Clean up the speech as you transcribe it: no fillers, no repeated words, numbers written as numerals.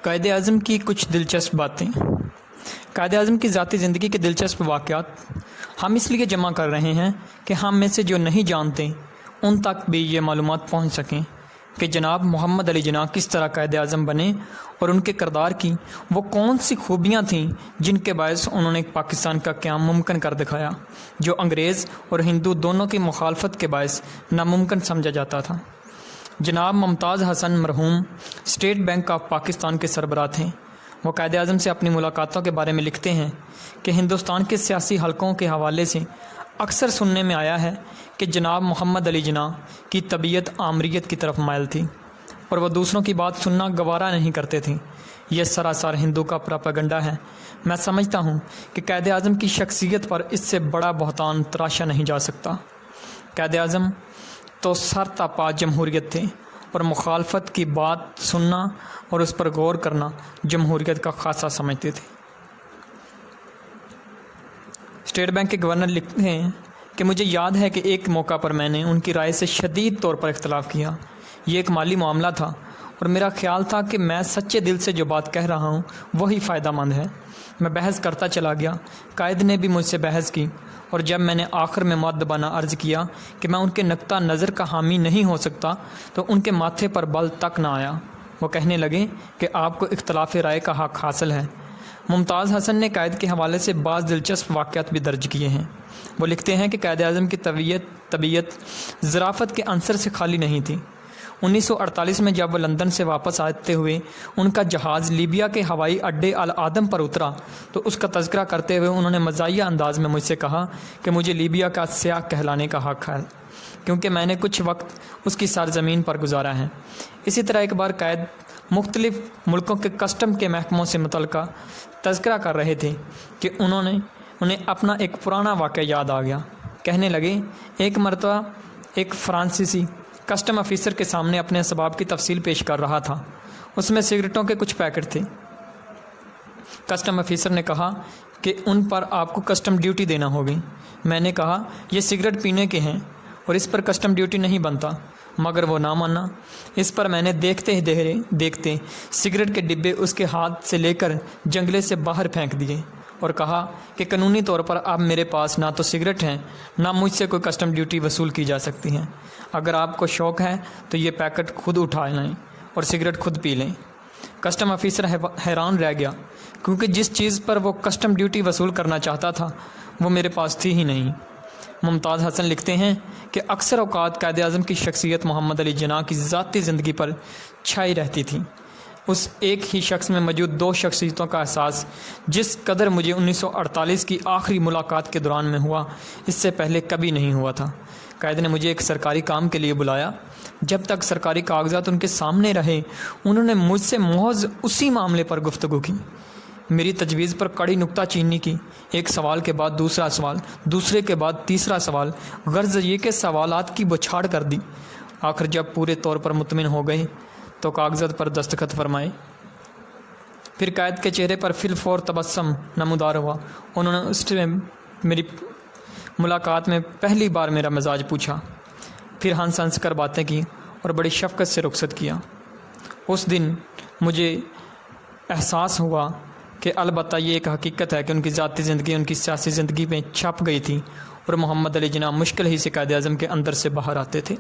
قائد اعظم کی کچھ دلچسپ باتیں۔ قائد اعظم کی ذاتی زندگی کے دلچسپ واقعات ہم اس لیے جمع کر رہے ہیں کہ ہم میں سے جو نہیں جانتے ان تک بھی یہ معلومات پہنچ سکیں کہ جناب محمد علی جناح کس طرح قائد اعظم بنے اور ان کے کردار کی وہ کون سی خوبیاں تھیں جن کے باعث انہوں نے پاکستان کا قیام ممکن کر دکھایا، جو انگریز اور ہندو دونوں کی مخالفت کے باعث ناممکن سمجھا جاتا تھا۔ جناب ممتاز حسن مرحوم اسٹیٹ بینک آف پاکستان کے سربراہ تھے۔ وہ قائد اعظم سے اپنی ملاقاتوں کے بارے میں لکھتے ہیں کہ ہندوستان کے سیاسی حلقوں کے حوالے سے اکثر سننے میں آیا ہے کہ جناب محمد علی جناح کی طبیعت آمریت کی طرف مائل تھی اور وہ دوسروں کی بات سننا گوارا نہیں کرتے تھے۔ یہ سراسر ہندو کا پراپیگنڈا ہے۔ میں سمجھتا ہوں کہ قائد اعظم کی شخصیت پر اس سے بڑا بہتان تراشا نہیں جا سکتا۔ قائد اعظم تو سر تا پا جمہوریت تھے اور مخالفت کی بات سننا اور اس پر غور کرنا جمہوریت کا خاصہ سمجھتے تھے۔ اسٹیٹ بینک کے گورنر لکھتے ہیں کہ مجھے یاد ہے کہ ایک موقع پر میں نے ان کی رائے سے شدید طور پر اختلاف کیا۔ یہ ایک مالی معاملہ تھا اور میرا خیال تھا کہ میں سچے دل سے جو بات کہہ رہا ہوں وہی فائدہ مند ہے۔ میں بحث کرتا چلا گیا۔ قائد نے بھی مجھ سے بحث کی اور جب میں نے آخر میں مؤدبانہ عرض کیا کہ میں ان کے نقطہ نظر کا حامی نہیں ہو سکتا تو ان کے ماتھے پر بل تک نہ آیا۔ وہ کہنے لگے کہ آپ کو اختلاف رائے کا حق حاصل ہے۔ ممتاز حسن نے قائد کے حوالے سے بعض دلچسپ واقعات بھی درج کیے ہیں۔ وہ لکھتے ہیں کہ قائد اعظم کی طبیعت ظرافت کے عنصر سے خالی نہیں تھی۔ 1948 میں جب وہ لندن سے واپس آتے ہوئے ان کا جہاز لیبیا کے ہوائی اڈے العدم پر اترا تو اس کا تذکرہ کرتے ہوئے انہوں نے مزاحیہ انداز میں مجھ سے کہا کہ مجھے لیبیا کا سیاح کہلانے کا حق ہے کیونکہ میں نے کچھ وقت اس کی سرزمین پر گزارا ہے۔ اسی طرح ایک بار قائد مختلف ملکوں کے کسٹم کے محکموں سے متعلقہ تذکرہ کر رہے تھے کہ انہیں اپنا ایک پرانا واقعہ یاد آ گیا۔ کہنے لگے ایک مرتبہ ایک فرانسیسی کسٹم آفیسر کے سامنے اپنے اسباب کی تفصیل پیش کر رہا تھا۔ اس میں سگریٹوں کے کچھ پیکٹ تھے۔ کسٹم آفیسر نے کہا کہ ان پر آپ کو کسٹم ڈیوٹی دینا ہوگی۔ میں نے کہا یہ سگریٹ پینے کے ہیں اور اس پر کسٹم ڈیوٹی نہیں بنتا، مگر وہ نہ مانا۔ اس پر میں نے دیکھتے سگریٹ کے ڈبے اس کے ہاتھ سے لے کر جنگلے سے باہر پھینک دیے اور کہا کہ قانونی طور پر اب میرے پاس نہ تو سگریٹ ہیں نہ مجھ سے کوئی کسٹم ڈیوٹی وصول کی جا سکتی ہے۔ اگر آپ کو شوق ہے تو یہ پیکٹ خود اٹھا لیں اور سگریٹ خود پی لیں۔ کسٹم آفیسر حیران رہ گیا کیونکہ جس چیز پر وہ کسٹم ڈیوٹی وصول کرنا چاہتا تھا وہ میرے پاس تھی ہی نہیں۔ ممتاز حسن لکھتے ہیں کہ اکثر اوقات قائد اعظم کی شخصیت محمد علی جناح کی ذاتی زندگی پر چھائی رہتی تھی۔ اس ایک ہی شخص میں موجود دو شخصیتوں کا احساس جس قدر مجھے 1948 کی آخری ملاقات کے دوران میں ہوا اس سے پہلے کبھی نہیں ہوا تھا۔ قائد نے مجھے ایک سرکاری کام کے لیے بلایا۔ جب تک سرکاری کاغذات ان کے سامنے رہے انہوں نے مجھ سے محض اسی معاملے پر گفتگو کی، میری تجویز پر کڑی نکتہ چینی کی، ایک سوال کے بعد دوسرا سوال، دوسرے کے بعد تیسرا سوال، غرض یہ کہ سوالات کی بچھاڑ کر دی۔ آخر جب پورے طور پر مطمئن ہو گئے تو کاغذات پر دستخط فرمائے۔ پھر قائد کے چہرے پر فی الفور تبسم نمودار ہوا۔ انہوں نے اس سے میری ملاقات میں پہلی بار میرا مزاج پوچھا، پھر ہنس ہنس کر باتیں کی اور بڑی شفقت سے رخصت کیا۔ اس دن مجھے احساس ہوا کہ البتہ یہ ایک حقیقت ہے کہ ان کی ذاتی زندگی ان کی سیاسی زندگی میں چھپ گئی تھی اور محمد علی جناح مشکل ہی سے قائد اعظم کے اندر سے باہر آتے تھے۔